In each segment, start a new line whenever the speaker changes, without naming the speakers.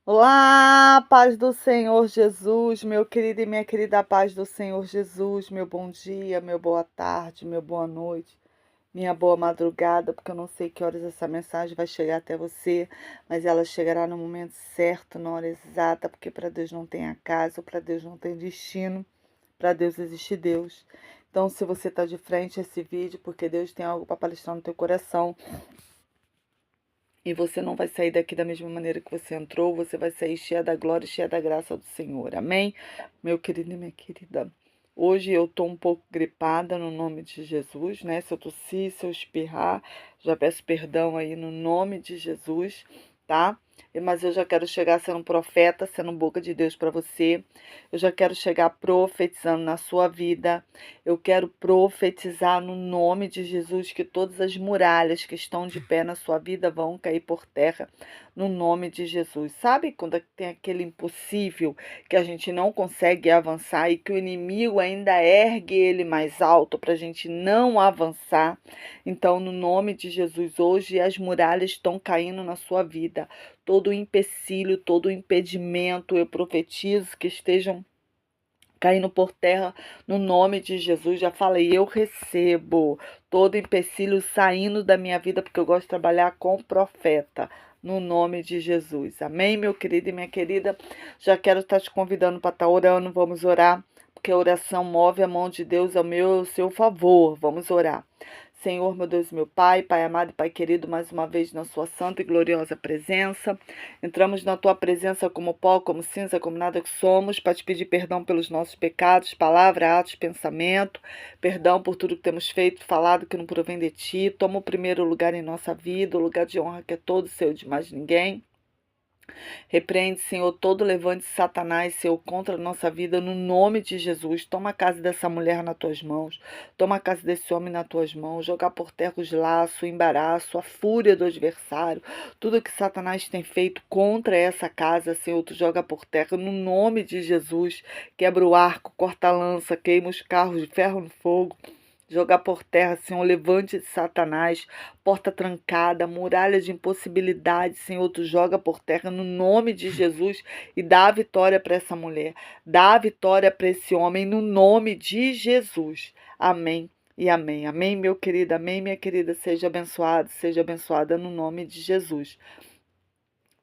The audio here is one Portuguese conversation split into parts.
Olá, paz do Senhor Jesus, meu querido e minha querida paz do Senhor Jesus, meu bom dia, meu boa tarde, meu boa noite, minha boa madrugada, porque eu não sei que horas essa mensagem vai chegar até você, mas ela chegará no momento certo, na hora exata, porque para Deus não tem acaso, para Deus não tem destino, para Deus existe Deus. Então, se você está de frente a esse vídeo, porque Deus tem algo para palestrar no teu coração, e você não vai sair daqui da mesma maneira que você entrou, você vai sair cheia da glória e cheia da graça do Senhor. Amém? Meu querido e minha querida. Hoje eu tô um pouco gripada no nome de Jesus, né? Se eu tossir, se eu espirrar, já peço perdão aí no nome de Jesus, tá? Mas eu já quero chegar sendo um profeta, sendo boca de Deus para você. Eu já quero chegar profetizando na sua vida. Eu quero profetizar no nome de Jesus que todas as muralhas que estão de pé na sua vida vão cair por terra no nome de Jesus. Sabe quando tem aquele impossível que a gente não consegue avançar e que o inimigo ainda ergue ele mais alto para a gente não avançar? Então, no nome de Jesus, hoje as muralhas estão caindo na sua vida. Todo o empecilho, todo o impedimento, eu profetizo que estejam caindo por terra no nome de Jesus. Já falei, eu recebo todo empecilho saindo da minha vida, porque eu gosto de trabalhar com profeta. No nome de Jesus. Amém, meu querido e minha querida? Já quero estar te convidando para estar orando. Vamos orar, porque a oração move a mão de Deus ao seu favor. Vamos orar. Senhor, meu Deus, meu Pai, Pai amado e Pai querido, mais uma vez na sua santa e gloriosa presença. Entramos na tua presença como pó, como cinza, como nada que somos, para te pedir perdão pelos nossos pecados, palavra, atos, pensamento, perdão por tudo que temos feito, falado que não provém de ti. Toma o primeiro lugar em nossa vida, o lugar de honra que é todo seu, de mais ninguém. Repreende, Senhor, todo levante de Satanás, Senhor, contra a nossa vida, no nome de Jesus. Toma a casa dessa mulher nas tuas mãos. Toma a casa desse homem nas tuas mãos. Jogar por terra os laços, o embaraço, a fúria do adversário. Tudo que Satanás tem feito contra essa casa, Senhor, tu joga por terra, no nome de Jesus. Quebra o arco, corta a lança, queima os carros de ferro no fogo. Jogar por terra, Senhor, levante de Satanás, porta trancada, muralha de impossibilidade, Senhor, tu joga por terra no nome de Jesus e dá a vitória para essa mulher, dá a vitória para esse homem no nome de Jesus. Amém e amém. Amém, meu querido, amém, minha querida, seja abençoada no nome de Jesus.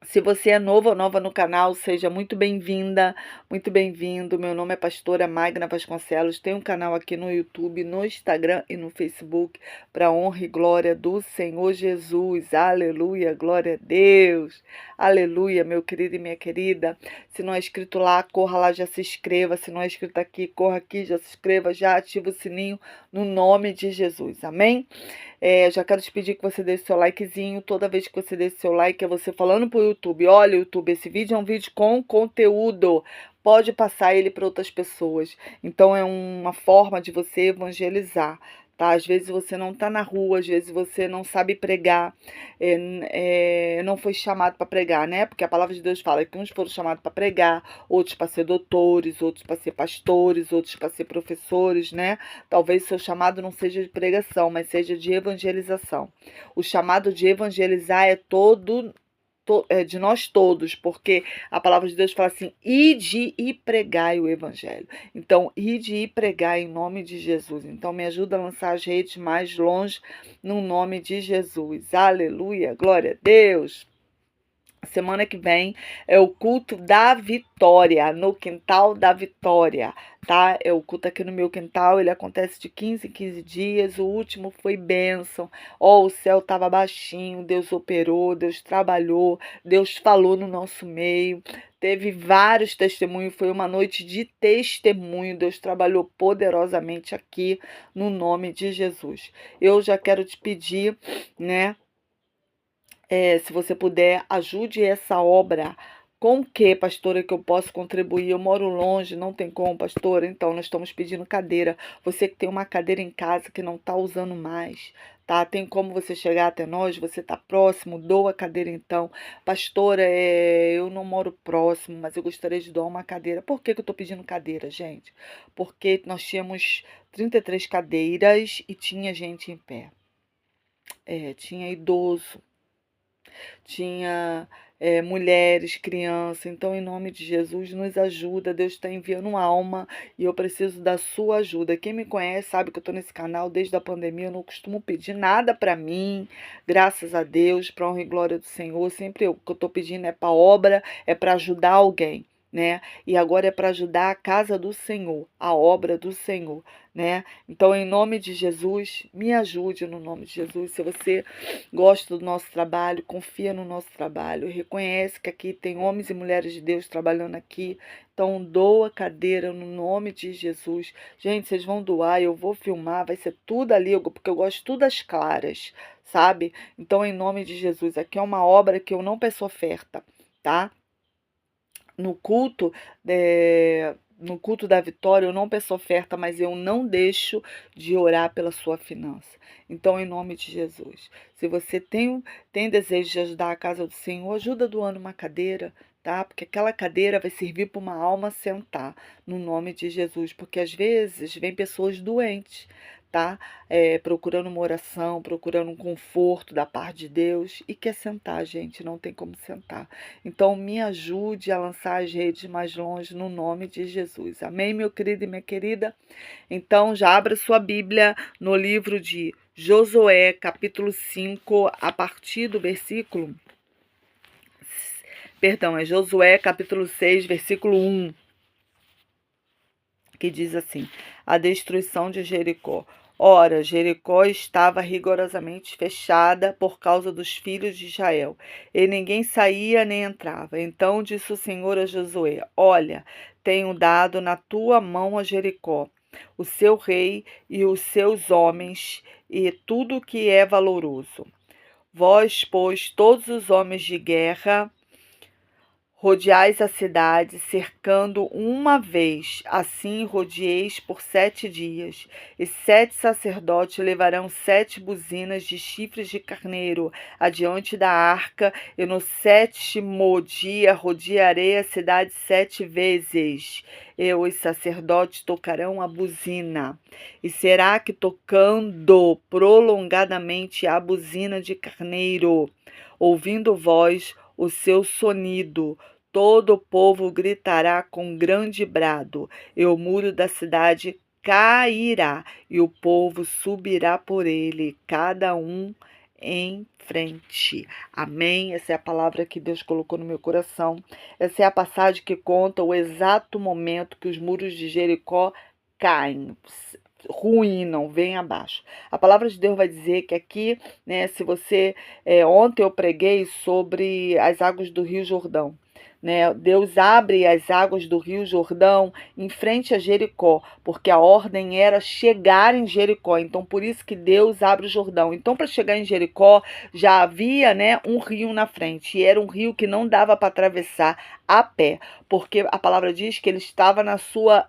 Se você é novo ou nova no canal, seja muito bem-vinda, muito bem-vindo. Meu nome é pastora Magna Vasconcelos. Tenho um canal aqui no YouTube, no Instagram e no Facebook, para honra e glória do Senhor Jesus. Aleluia, glória a Deus. Aleluia, meu querido e minha querida. Se não é inscrito lá, corra lá, já se inscreva. Se não é inscrito aqui, corra aqui, já se inscreva, já ativa o sininho no nome de Jesus. Amém? Já quero te pedir que você deixe seu likezinho. Toda vez que você deixe seu like, é você falando pro YouTube: olha, YouTube, esse vídeo é um vídeo com conteúdo. Pode passar ele para outras pessoas. Então é uma forma de você evangelizar. Tá? Às vezes você não está na rua, às vezes você não sabe pregar, não foi chamado para pregar, né? Porque a palavra de Deus fala que uns foram chamados para pregar, outros para ser doutores, outros para ser pastores, outros para ser professores, né? Talvez seu chamado não seja de pregação, mas seja de evangelização. O chamado de evangelizar é de nós todos, porque a palavra de Deus fala assim: ide e pregai o evangelho. Então, ide e pregai em nome de Jesus. Então, me ajuda a lançar as redes mais longe no nome de Jesus. Aleluia, glória a Deus. Semana que vem é o culto da vitória, no quintal da vitória, tá? É o culto aqui no meu quintal, ele acontece de 15 em 15 dias, o último foi bênção. Ó, o céu estava baixinho, Deus operou, Deus trabalhou, Deus falou no nosso meio. Teve vários testemunhos, foi uma noite de testemunho, Deus trabalhou poderosamente aqui no nome de Jesus. Eu já quero te pedir, né? Se você puder, ajude essa obra. Com o que, pastora, que eu posso contribuir? Eu moro longe, não tem como, pastora. Então, nós estamos pedindo cadeira. Você que tem uma cadeira em casa que não está usando mais, tá? Tem como você chegar até nós? Você está próximo? Doa a cadeira então. Pastora, eu não moro próximo, mas eu gostaria de doar uma cadeira. Por que que eu estou pedindo cadeira, gente? Porque nós tínhamos 33 cadeiras e tinha gente em pé. Tinha idoso. Tinha mulheres, crianças. Então, em nome de Jesus, nos ajuda. Deus está enviando uma alma e eu preciso da sua ajuda. Quem me conhece sabe que eu estou nesse canal desde a pandemia. Eu não costumo pedir nada para mim, graças a Deus, para honra e glória do Senhor. Sempre o que eu estou pedindo é para obra, é para ajudar alguém, né? E agora é para ajudar a casa do Senhor, a obra do Senhor, né? Então, em nome de Jesus, me ajude no nome de Jesus. Se você gosta do nosso trabalho, confia no nosso trabalho, reconhece que aqui tem homens e mulheres de Deus trabalhando aqui. Então, doa cadeira no nome de Jesus. Gente, vocês vão doar, eu vou filmar, vai ser tudo ali, porque eu gosto tudo às claras, sabe? Então, em nome de Jesus, aqui é uma obra que eu não peço oferta, tá? No culto, no culto da vitória, eu não peço oferta, mas eu não deixo de orar pela sua finança. Então, em nome de Jesus, se você tem desejo de ajudar a casa do Senhor, ajuda doando uma cadeira, tá? Porque aquela cadeira vai servir para uma alma sentar, no nome de Jesus. Porque às vezes vem pessoas doentes, tá? Procurando uma oração, procurando um conforto da parte de Deus e quer sentar, gente, não tem como sentar. Então, me ajude a lançar as redes mais longe no nome de Jesus. Amém, meu querido e minha querida? Então, já abra sua Bíblia no livro de Josué, capítulo 5, a partir do versículo... Perdão, é Josué, capítulo 6, versículo 1, que diz assim: a destruição de Jericó. Ora, Jericó estava rigorosamente fechada por causa dos filhos de Israel, e ninguém saía nem entrava. Então disse o Senhor a Josué: olha, tenho dado na tua mão a Jericó, o seu rei e os seus homens, e tudo que é valoroso. Vós, pois, todos os homens de guerra, rodeais a cidade, cercando uma vez, assim rodeeis por 7 dias. E 7 sacerdotes levarão 7 buzinas de chifres de carneiro adiante da arca, e no 7º dia rodearei a cidade 7 vezes. E os sacerdotes tocarão a buzina. E será que tocando prolongadamente a buzina de carneiro, ouvindo voz o seu sonido, todo o povo gritará com grande brado, e o muro da cidade cairá, e o povo subirá por ele, cada um em frente. Amém? Essa é a palavra que Deus colocou no meu coração. Essa é a passagem que conta o exato momento que os muros de Jericó caem, ruinam, vêm abaixo. A palavra de Deus vai dizer que aqui, né, se você... ontem eu preguei sobre as águas do Rio Jordão. Né? Deus abre as águas do Rio Jordão em frente a Jericó, porque a ordem era chegar em Jericó. Então, por isso que Deus abre o Jordão. Então, para chegar em Jericó, já havia, né, um rio na frente. E era um rio que não dava para atravessar a pé, porque a palavra diz que ele estava na sua...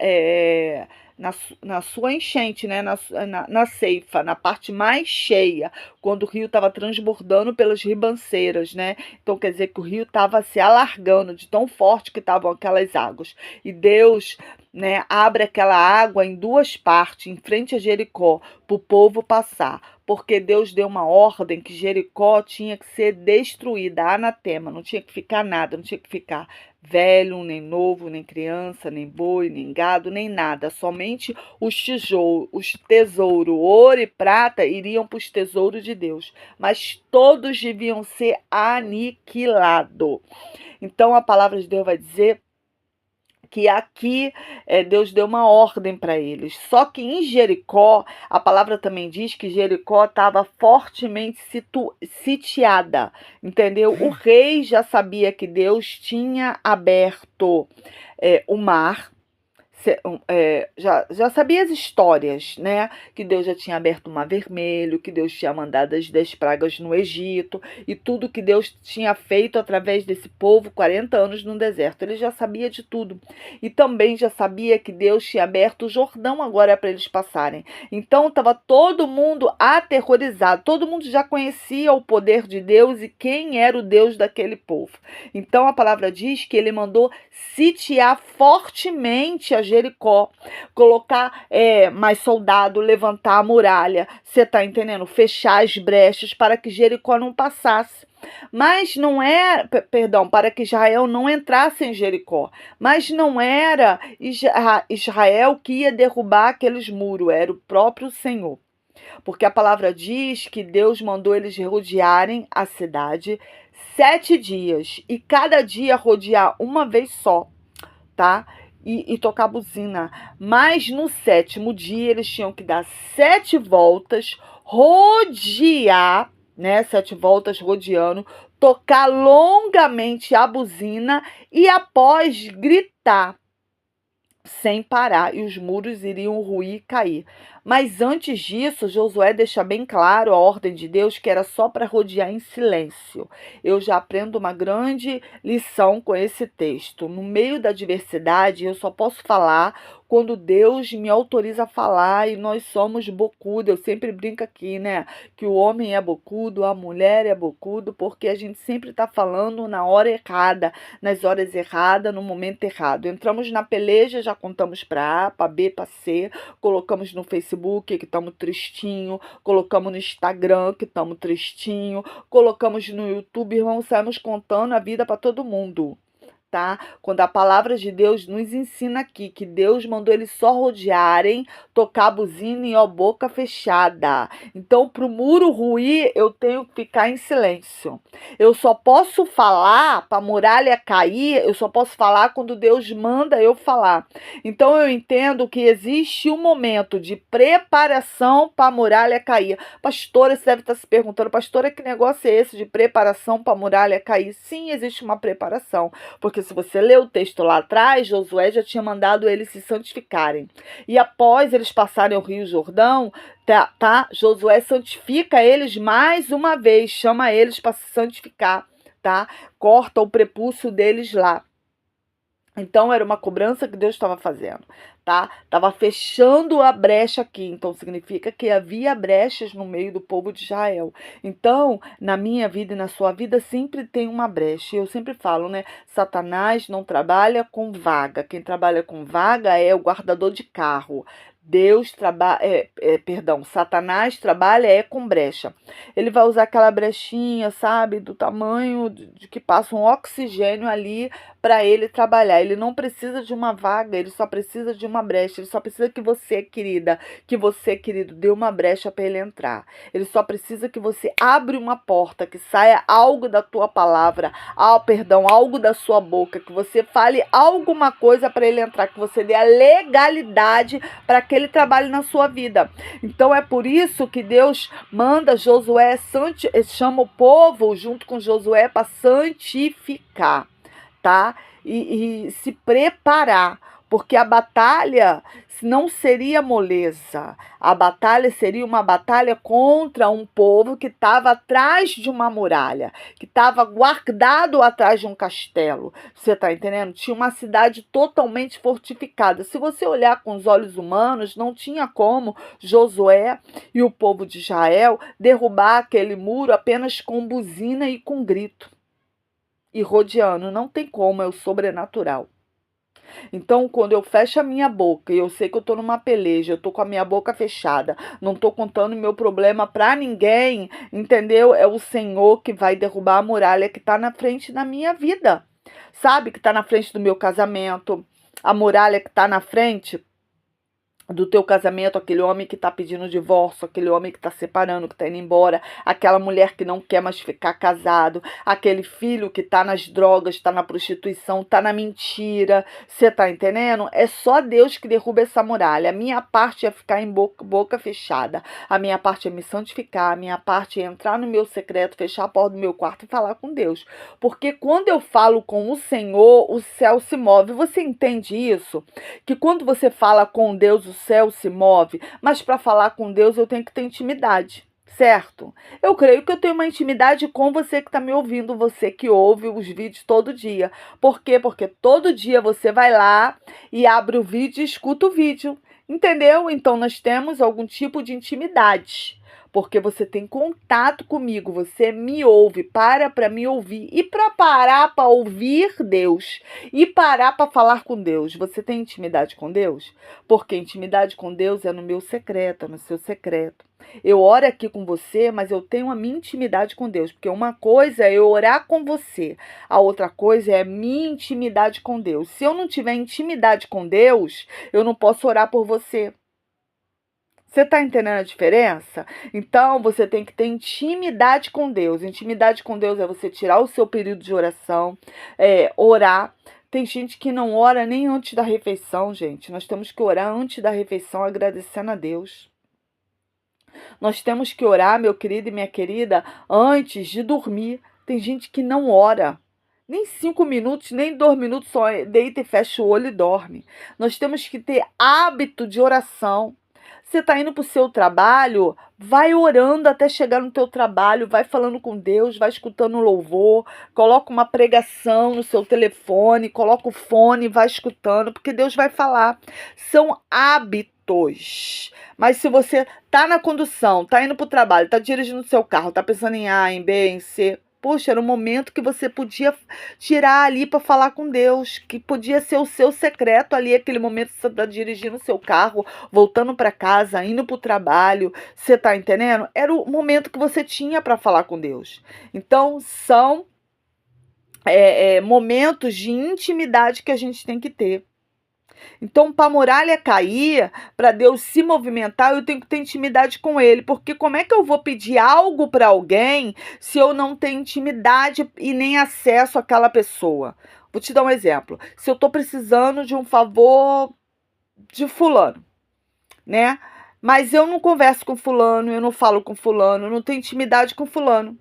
na sua enchente, né? na ceifa, na parte mais cheia, quando o rio estava transbordando pelas ribanceiras, né? Então quer dizer que o rio estava se alargando de tão forte que estavam aquelas águas. E Deus, né, abre aquela água em 2 partes, em frente a Jericó, para o povo passar. Porque Deus deu uma ordem que Jericó tinha que ser destruída, anatema, não tinha que ficar nada, não tinha que ficar velho, nem novo, nem criança, nem boi, nem gado, nem nada. Somente os tesouros, ouro e prata, iriam para os tesouros de Deus. Mas todos deviam ser aniquilados. Então a palavra de Deus vai dizer que aqui Deus deu uma ordem para eles. Só que em Jericó, a palavra também diz que Jericó estava fortemente sitiada, entendeu? O rei já sabia que Deus tinha aberto o mar. Já sabia as histórias, né? Que Deus já tinha aberto o Mar Vermelho, que Deus tinha mandado as 10 pragas no Egito, e tudo que Deus tinha feito através desse povo 40 anos no deserto. Ele já sabia de tudo. E também já sabia que Deus tinha aberto o Jordão agora para eles passarem. Então estava todo mundo aterrorizado, todo mundo já conhecia o poder de Deus e quem era o Deus daquele povo. Então a palavra diz que ele mandou sitiar fortemente a Jericó, colocar mais soldado, levantar a muralha, você tá entendendo? Fechar as brechas para que Jericó não passasse. Mas não era, perdão, para que Israel não entrasse em Jericó. Mas não era Israel que ia derrubar aqueles muros, era o próprio Senhor. Porque a palavra diz que Deus mandou eles rodearem a cidade 7 dias. E cada dia rodear uma vez só, tá? E tocar buzina. Mas no 7º dia eles tinham que dar 7 voltas, rodear, né? 7 voltas rodeando, tocar longamente a buzina e após gritar sem parar, e os muros iriam ruir e cair. Mas antes disso, Josué deixa bem claro a ordem de Deus que era só para rodear em silêncio. Eu já aprendo uma grande lição com esse texto. No meio da diversidade, eu só posso falar quando Deus me autoriza a falar, e nós somos bocudo. Eu sempre brinco aqui, né? Que o homem é bocudo, a mulher é bocudo, porque a gente sempre está falando na hora errada, nas horas erradas, no momento errado. Entramos na peleja, já contamos para A, para B, para C, colocamos no Facebook que estamos tristinho, colocamos no Instagram que estamos tristinho, colocamos no YouTube, irmão, saímos contando a vida para todo mundo. Tá? Quando a palavra de Deus nos ensina aqui que Deus mandou eles só rodearem, tocar a buzina e boca fechada. Então, para o muro ruir, eu tenho que ficar em silêncio. Eu só posso falar para a muralha cair, eu só posso falar quando Deus manda eu falar. Então, eu entendo que existe um momento de preparação para a muralha cair. Pastora, você deve estar se perguntando, pastora, que negócio é esse de preparação para a muralha cair? Sim, existe uma preparação, porque se você ler o texto lá atrás, Josué já tinha mandado eles se santificarem. E após eles passarem o Rio Jordão, tá? Josué santifica eles mais uma vez, chama eles para se santificar, tá? Corta o prepúcio deles lá. Então, era uma cobrança que Deus estava fazendo, tá? Estava fechando a brecha aqui. Então, significa que havia brechas no meio do povo de Israel. Então, na minha vida e na sua vida, sempre tem uma brecha. Eu sempre falo, né? Satanás não trabalha com vaga. Quem trabalha com vaga é o guardador de carro. Satanás trabalha com brecha. Ele vai usar aquela brechinha, sabe, do tamanho de que passa um oxigênio ali para ele trabalhar. Ele não precisa de uma vaga, ele só precisa de uma brecha. Ele só precisa que você, querida, que você, querido, dê uma brecha para ele entrar. Ele só precisa que você abra uma porta, que saia algo da tua palavra, algo da sua boca, que você fale alguma coisa para ele entrar, que você dê a legalidade para que ele trabalhe na sua vida. Então é por isso que Deus manda Josué, chama o povo junto com Josué para santificar, tá? E se preparar, porque a batalha não seria moleza. A batalha seria uma batalha contra um povo que estava atrás de uma muralha, que estava guardado atrás de um castelo. Você está entendendo? Tinha uma cidade totalmente fortificada. Se você olhar com os olhos humanos, não tinha como Josué e o povo de Israel derrubar aquele muro apenas com buzina e com grito. E rodeando, não tem como, é o sobrenatural. Então, quando eu fecho a minha boca e eu sei que eu tô numa peleja, eu tô com a minha boca fechada, não tô contando meu problema pra ninguém, entendeu? É o Senhor que vai derrubar a muralha que tá na frente da minha vida, sabe? Que tá na frente do meu casamento, a muralha que tá na frente do teu casamento, aquele homem que está pedindo divórcio, aquele homem que está separando, que está indo embora, aquela mulher que não quer mais ficar casado, aquele filho que está nas drogas, está na prostituição, está na mentira. Você está entendendo? É só Deus que derruba essa muralha. A minha parte é ficar em boca fechada. A minha parte é me santificar. A minha parte é entrar no meu secreto, fechar a porta do meu quarto e falar com Deus. Porque quando eu falo com o Senhor, o céu se move. Você entende isso? Que quando você fala com Deus, o céu se move, mas para falar com Deus eu tenho que ter intimidade, certo? Eu creio que eu tenho uma intimidade com você que está me ouvindo, você que ouve os vídeos todo dia. Por quê? Porque todo dia você vai lá e abre o vídeo e escuta o vídeo, entendeu? Então nós temos algum tipo de intimidade. porque você tem contato comigo, você me ouve, para me ouvir. E para parar para ouvir Deus e parar para falar com Deus, você tem intimidade com Deus? Porque intimidade com Deus é no meu secreto, é no seu secreto. Eu oro aqui com você, mas eu tenho a minha intimidade com Deus, porque uma coisa é eu orar com você, a outra coisa é a minha intimidade com Deus. Se eu não tiver intimidade com Deus, eu não posso orar por você. Você está entendendo a diferença? Então, você tem que ter intimidade com Deus. Intimidade com Deus é você tirar o seu período de oração, orar. Tem gente que não ora nem antes da refeição, gente. Nós temos que orar antes da refeição, agradecendo a Deus. Nós temos que orar, meu querido e minha querida, antes de dormir. Tem gente que não ora. Nem 5 minutos, nem 2 minutos, só deita e fecha o olho e dorme. Nós temos que ter hábito de oração. Você está indo para o seu trabalho, vai orando até chegar no teu trabalho, vai falando com Deus, vai escutando louvor, coloca uma pregação no seu telefone, coloca o fone, vai escutando, porque Deus vai falar. São hábitos. Mas se você tá na condução, tá indo para o trabalho, tá dirigindo o seu carro, tá pensando em A, em B, em C, poxa, era um momento que você podia tirar ali para falar com Deus, que podia ser o seu secreto ali, aquele momento que você está dirigindo o seu carro, voltando para casa, indo para o trabalho, você está entendendo? Era o momento que você tinha para falar com Deus. Então, são momentos de intimidade que a gente tem que ter. Então, para a muralha cair, para Deus se movimentar, eu tenho que ter intimidade com Ele. Porque como é que eu vou pedir algo para alguém se eu não tenho intimidade e nem acesso àquela pessoa? Vou te dar um exemplo. Se eu estou precisando de um favor de fulano, né? Mas eu não converso com fulano, eu não falo com fulano, eu não tenho intimidade com fulano.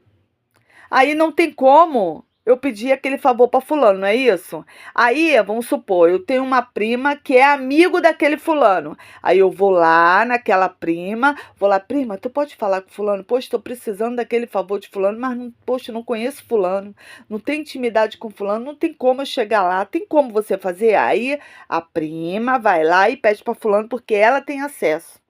Aí não tem como eu pedir aquele favor para fulano, não é isso? Aí, vamos supor, eu tenho uma prima que é amigo daquele fulano. Aí eu vou lá naquela prima, vou lá, prima, tu pode falar com fulano? Poxa, estou precisando daquele favor de fulano, mas, poxa, não conheço fulano, não tenho intimidade com fulano, não tem como eu chegar lá, tem como você fazer? Aí a prima vai lá e pede para fulano porque ela tem acesso.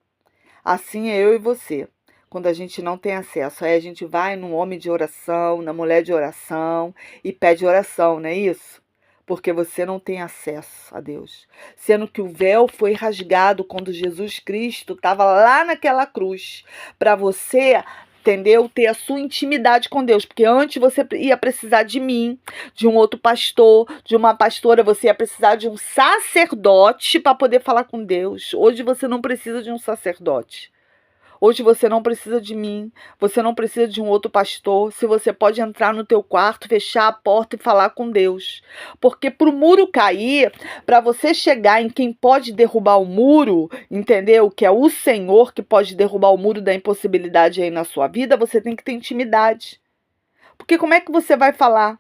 Assim é eu e você. Quando a gente não tem acesso, aí a gente vai no homem de oração, na mulher de oração e pede oração, não é isso? Porque você não tem acesso a Deus. Sendo que o véu foi rasgado quando Jesus Cristo estava lá naquela cruz. Para você, entendeu? Ter a sua intimidade com Deus. Porque antes você ia precisar de mim, de um outro pastor, de uma pastora. Você ia precisar de um sacerdote para poder falar com Deus. Hoje você não precisa de um sacerdote. Hoje você não precisa de mim, você não precisa de um outro pastor, se você pode entrar no teu quarto, fechar a porta e falar com Deus. Porque para o muro cair, para você chegar em quem pode derrubar o muro, entendeu? Que é o Senhor que pode derrubar o muro da impossibilidade aí na sua vida, você tem que ter intimidade. Porque como é que você vai falar?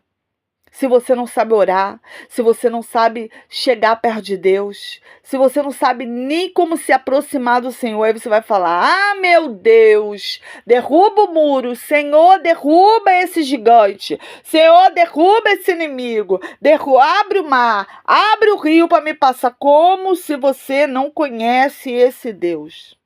Se você não sabe orar, se você não sabe chegar perto de Deus, se você não sabe nem como se aproximar do Senhor, aí você vai falar: ah, meu Deus, derruba o muro, Senhor, derruba esse gigante, Senhor, derruba esse inimigo, abre o mar, abre o rio para me passar, como se você não conhece esse Deus.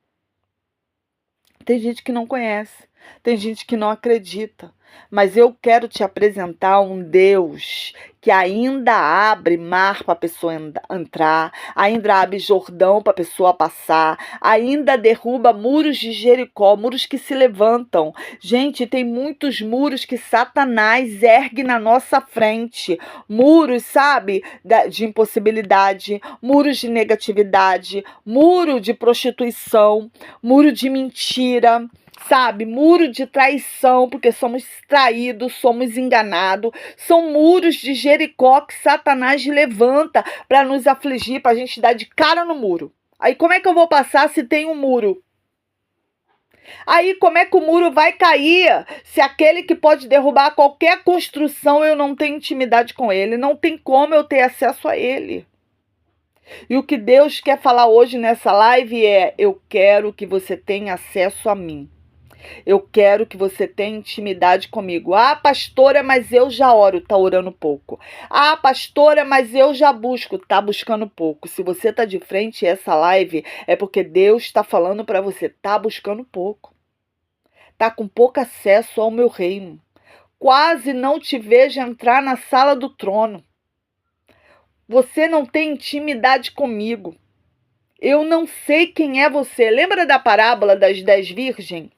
Tem gente que não conhece, tem gente que não acredita. Mas eu quero te apresentar um Deus que ainda abre mar para a pessoa entrar, ainda abre Jordão para a pessoa passar, ainda derruba muros de Jericó, muros que se levantam. Gente, tem muitos muros que Satanás ergue na nossa frente. Muros, sabe, de impossibilidade, muros de negatividade, muro de prostituição, muro de mentira. Sabe, muro de traição, porque somos traídos, somos enganados. São muros de Jericó que Satanás levanta para nos afligir, para a gente dar de cara no muro. Aí como é que eu vou passar se tem um muro? Aí como é que o muro vai cair se aquele que pode derrubar qualquer construção eu não tenho intimidade com ele? Não tem como eu ter acesso a ele. E o que Deus quer falar hoje nessa live é: eu quero que você tenha acesso a mim. Eu quero que você tenha intimidade comigo. Ah, pastora, mas eu já oro, tá orando pouco. Ah, pastora, mas eu já busco, tá buscando pouco. Se você tá de frente a essa live, é porque Deus está falando para você, tá buscando pouco. está com pouco acesso ao meu reino. Quase não te vejo entrar na sala do trono. Você não tem intimidade comigo. Eu não sei quem é você. Lembra da parábola das 10 virgens?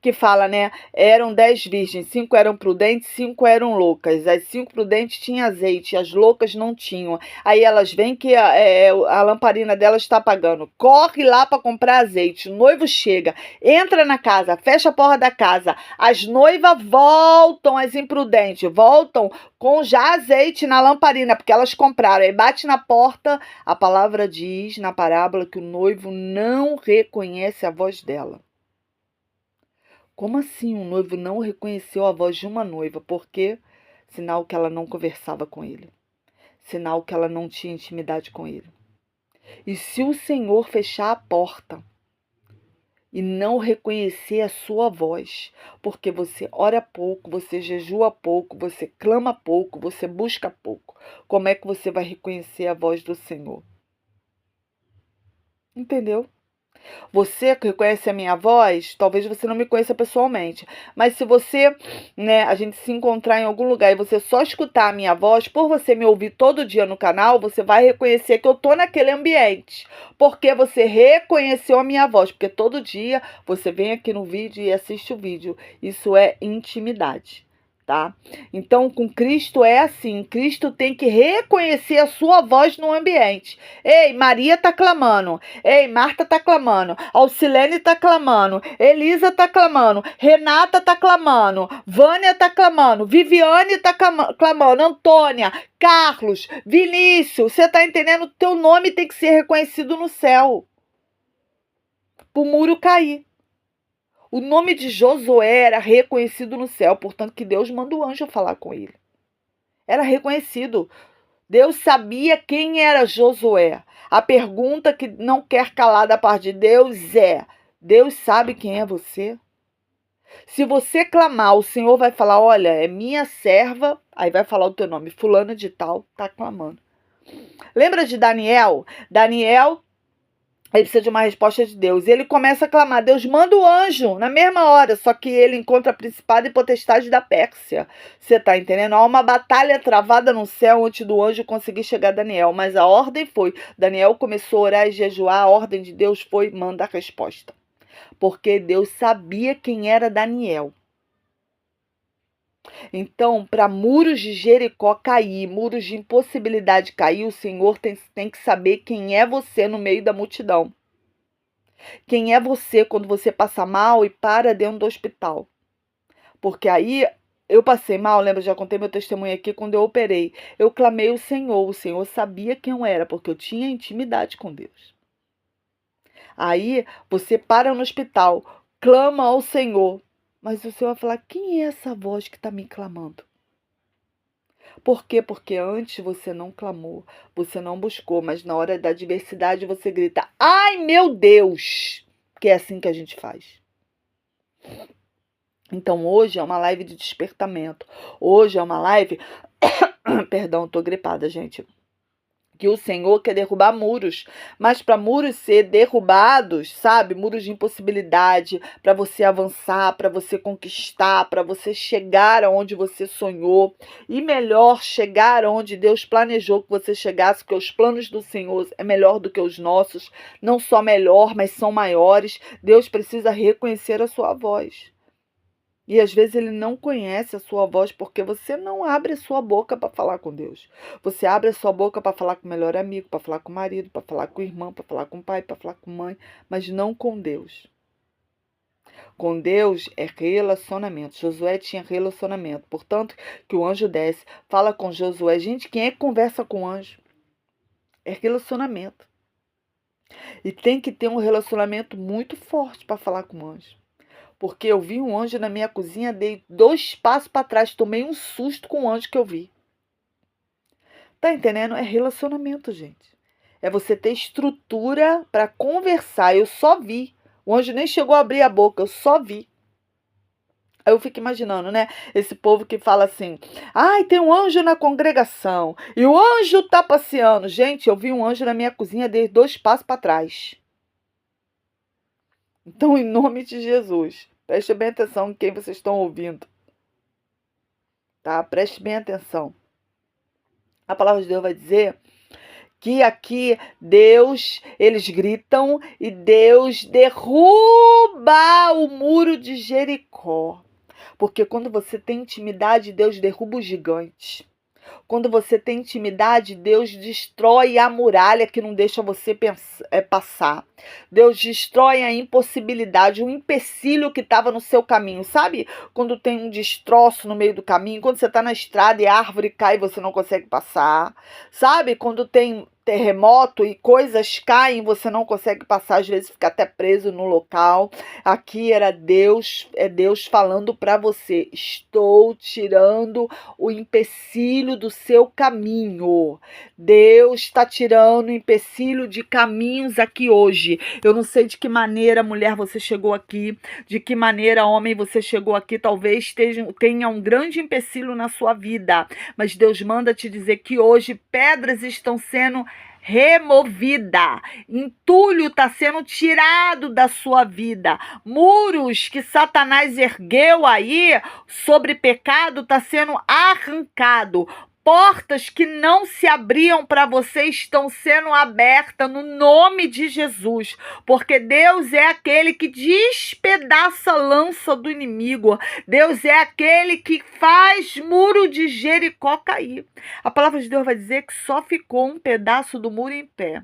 Que fala, né? Eram 10 virgens, 5 eram prudentes, 5 eram loucas. As 5 prudentes tinham azeite, as loucas não tinham. Aí elas veem que a lamparina delas está apagando. Corre lá para comprar azeite. O noivo chega, entra na casa, fecha a porta da casa. As noivas voltam, as imprudentes, voltam com já azeite na lamparina, porque elas compraram. Aí bate na porta, a palavra diz na parábola que o noivo não reconhece a voz dela. Como assim um noivo não reconheceu a voz de uma noiva? Por quê? Sinal que ela não conversava com ele. Sinal que ela não tinha intimidade com ele. E se o Senhor fechar a porta e não reconhecer a sua voz, porque você ora pouco, você jejua pouco, você clama pouco, você busca pouco, como é que você vai reconhecer a voz do Senhor? Entendeu? Você que reconhece a minha voz, talvez você não me conheça pessoalmente, mas se você, né, a gente se encontrar em algum lugar e você só escutar a minha voz, por você me ouvir todo dia no canal, você vai reconhecer que eu tô naquele ambiente, porque você reconheceu a minha voz, porque todo dia você vem aqui no vídeo e assiste o vídeo. Isso é intimidade. Tá? Então, com Cristo é assim, Cristo tem que reconhecer a sua voz no ambiente. Ei, Maria tá clamando. Ei, Marta tá clamando. Alcilene tá clamando. Elisa tá clamando. Renata tá clamando. Vânia tá clamando. Viviane tá clamando. Antônia, Carlos, Vinícius, você tá entendendo? Teu nome tem que ser reconhecido no céu. Pro muro cair. O nome de Josué era reconhecido no céu, portanto que Deus manda o anjo falar com ele. Era reconhecido. Deus sabia quem era Josué. A pergunta que não quer calar da parte de Deus é: Deus sabe quem é você? Se você clamar, o Senhor vai falar: olha, é minha serva, aí vai falar o teu nome, fulana de tal, tá clamando. Lembra de Daniel? Daniel, ele precisa de uma resposta de Deus. Ele começa a clamar. Deus manda o anjo na mesma hora, só que ele encontra a principado e potestade da Pérsia. Você está entendendo? Há uma batalha travada no céu antes do anjo conseguir chegar a Daniel. Mas a ordem foi: Daniel começou a orar e jejuar. A ordem de Deus foi: manda a resposta. Porque Deus sabia quem era Daniel. Então, para muros de Jericó cair, muros de impossibilidade cair, o Senhor tem que saber quem é você no meio da multidão. Quem é você quando você passa mal e para dentro do hospital. Porque aí eu passei mal, lembra? Já contei meu testemunho aqui quando eu operei. Eu clamei o Senhor sabia quem eu era, porque eu tinha intimidade com Deus. Aí você para no hospital, clama ao Senhor. Mas o Senhor vai falar: quem é essa voz que está me clamando? Por quê? Porque antes você não clamou, você não buscou, mas na hora da adversidade você grita: ai meu Deus! Que é assim que a gente faz. Então hoje é uma live de despertamento. Hoje é uma live... Perdão, tô gripada, gente. Que o Senhor quer derrubar muros, mas para muros ser derrubados, sabe? Muros de impossibilidade, para você avançar, para você conquistar, para você chegar aonde você sonhou e melhor chegar aonde Deus planejou que você chegasse, porque os planos do Senhor é melhor do que os nossos, não só melhor, mas são maiores. Deus precisa reconhecer a sua voz. E às vezes ele não conhece a sua voz porque você não abre a sua boca para falar com Deus. Você abre a sua boca para falar com o melhor amigo, para falar com o marido, para falar com o irmão, para falar com o pai, para falar com a mãe, mas não com Deus. Com Deus é relacionamento. Josué tinha relacionamento. Portanto, que o anjo desce, fala com Josué. Gente, quem é que conversa com o anjo? É relacionamento. E tem que ter um relacionamento muito forte para falar com o anjo. Porque eu vi um anjo na minha cozinha, dei 2 passos para trás, tomei um susto com o anjo que eu vi. Tá entendendo? É relacionamento, gente. É você ter estrutura para conversar. Eu só vi. O anjo nem chegou a abrir a boca, eu só vi. Aí eu fico imaginando, né? Esse povo que fala assim: ai, tem um anjo na congregação e o anjo tá passeando. Gente, eu vi um anjo na minha cozinha, dei 2 passos para trás. Então, em nome de Jesus, Preste bem atenção em quem vocês estão ouvindo, tá? Preste bem atenção. A palavra de Deus vai dizer que aqui Deus, eles gritam e Deus derruba o muro de Jericó. Porque quando você tem intimidade, Deus derruba o gigante. Quando você tem intimidade, Deus destrói a muralha que não deixa você passar. Deus destrói a impossibilidade, o empecilho que estava no seu caminho. Sabe quando tem um destroço no meio do caminho? Quando você está na estrada e a árvore cai e você não consegue passar? Sabe quando tem terremoto e coisas caem, você não consegue passar, às vezes fica até preso no local. Aqui era Deus, é Deus falando para você: estou tirando o empecilho do seu caminho. Deus está tirando o empecilho de caminhos aqui hoje. Eu não sei de que maneira, mulher, você chegou aqui, de que maneira, homem, você chegou aqui. Talvez tenha um grande empecilho na sua vida, mas Deus manda te dizer que hoje pedras estão sendo removida, entulho está sendo tirado da sua vida, muros que Satanás ergueu aí sobre pecado está sendo arrancado. Portas que não se abriam para você estão sendo abertas no nome de Jesus, porque Deus é aquele que despedaça a lança do inimigo. Deus é aquele que faz muro de Jericó cair. A palavra de Deus vai dizer que só ficou um pedaço do muro em pé.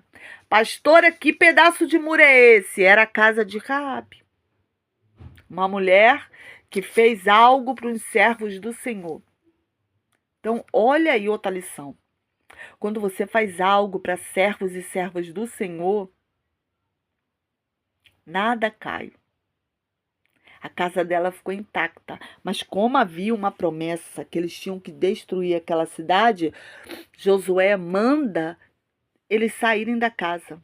Pastora, que pedaço de muro é esse? Era a casa de Raabe, uma mulher que fez algo para os servos do Senhor. Então, olha aí outra lição. Quando você faz algo para servos e servas do Senhor, nada cai. A casa dela ficou intacta. Mas como havia uma promessa que eles tinham que destruir aquela cidade, Josué manda eles saírem da casa.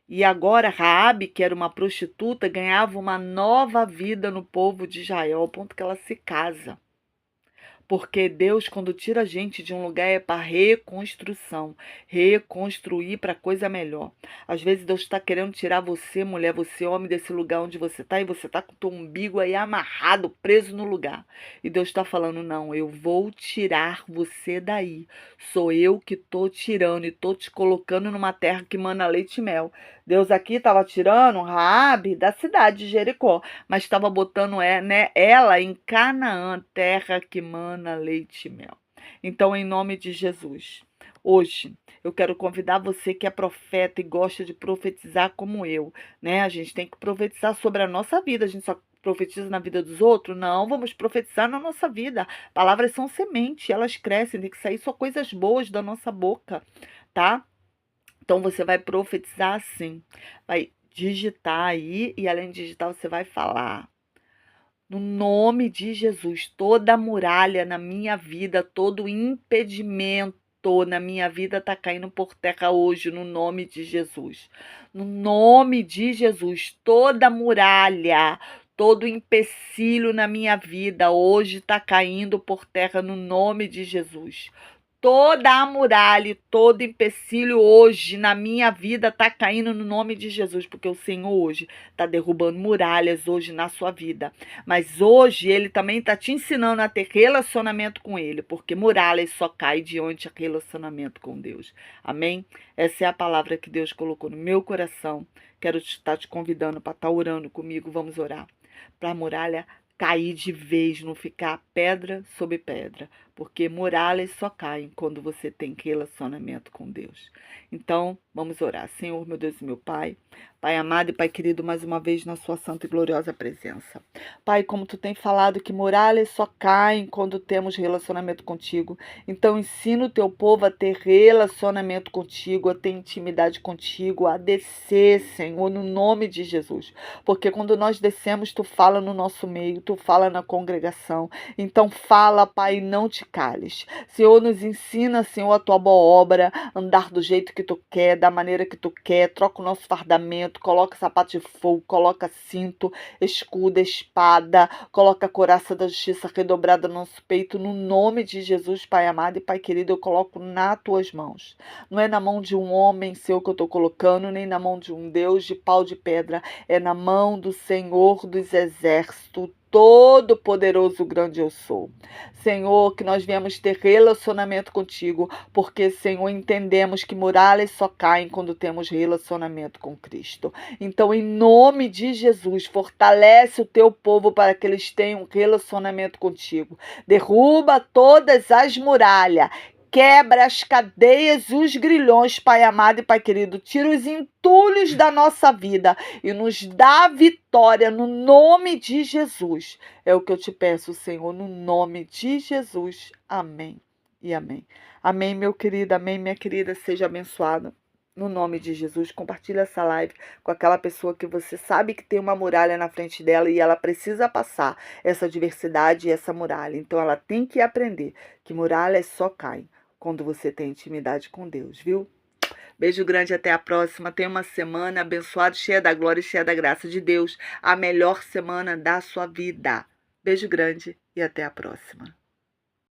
E agora Raabe, que era uma prostituta, ganhava uma nova vida no povo de Israel, ao ponto que ela se casa. Porque Deus, quando tira a gente de um lugar, é para reconstrução, reconstruir para coisa melhor. Às vezes Deus está querendo tirar você, mulher, você homem, desse lugar onde você está, e você está com o teu umbigo aí amarrado, preso no lugar. E Deus está falando: não, eu vou tirar você daí. Sou eu que estou tirando e estou te colocando numa terra que mana leite e mel. Deus aqui estava tirando Raabe da cidade de Jericó, mas estava botando ela em Canaã, terra que mana leite e mel. Então, em nome de Jesus, hoje eu quero convidar você que é profeta e gosta de profetizar como eu, né? A gente tem que profetizar sobre a nossa vida. A gente só profetiza na vida dos outros? Não, vamos profetizar na nossa vida. Palavras são semente, elas crescem, tem que sair só coisas boas da nossa boca, tá? Então, você vai profetizar assim, vai digitar aí e, além de digitar, você vai falar. No nome de Jesus, toda muralha na minha vida, todo impedimento na minha vida está caindo por terra hoje, no nome de Jesus. No nome de Jesus, toda muralha, todo empecilho na minha vida hoje está caindo por terra no nome de Jesus. Toda a muralha, todo empecilho hoje na minha vida está caindo no nome de Jesus, porque o Senhor hoje está derrubando muralhas hoje na sua vida. Mas hoje Ele também está te ensinando a ter relacionamento com Ele, porque muralhas só caem diante de relacionamento com Deus. Amém? Essa é a palavra que Deus colocou no meu coração. Quero estar te convidando para estar orando comigo. Vamos orar. Para a muralha cair de vez, não ficar pedra sobre pedra, porque muralhas só caem quando você tem relacionamento com Deus. Então, vamos orar. Senhor, meu Deus e meu Pai, Pai amado e Pai querido, mais uma vez na sua santa e gloriosa presença. Pai, como tu tem falado que muralhas só caem quando temos relacionamento contigo, então ensina o teu povo a ter relacionamento contigo, a ter intimidade contigo, a descer, Senhor, no nome de Jesus. Porque quando nós descemos, tu fala no nosso meio, tu fala na congregação. Então fala, Pai, não te verticais. Senhor, nos ensina, Senhor, a tua boa obra, andar do jeito que tu quer, da maneira que tu quer. Troca o nosso fardamento, coloca sapato de fogo, coloca cinto, escudo, espada, coloca a couraça da justiça redobrada no nosso peito, no nome de Jesus, Pai amado e Pai querido, eu coloco nas tuas mãos. Não é na mão de um homem, Senhor, que eu estou colocando, nem na mão de um Deus de pau de pedra, é na mão do Senhor dos Exércitos, Todo-Poderoso, grande eu sou. Senhor, que nós viemos ter relacionamento contigo, porque, Senhor, entendemos que muralhas só caem quando temos relacionamento com Cristo. Então, em nome de Jesus, fortalece o teu povo para que eles tenham relacionamento contigo. Derruba todas as muralhas. Quebra as cadeias, os grilhões, Pai amado e Pai querido. Tira os entulhos da nossa vida e nos dá vitória no nome de Jesus. É o que eu te peço, Senhor, no nome de Jesus. Amém e amém. Amém, meu querido, amém, minha querida. Seja abençoado. No nome de Jesus, compartilha essa live com aquela pessoa que você sabe que tem uma muralha na frente dela e ela precisa passar essa diversidade e essa muralha. Então ela tem que aprender que muralhas só caem quando você tem intimidade com Deus, viu? Beijo grande, até a próxima. Tenha uma semana abençoada, cheia da glória e cheia da graça de Deus. A melhor semana da sua vida. Beijo grande e até a próxima.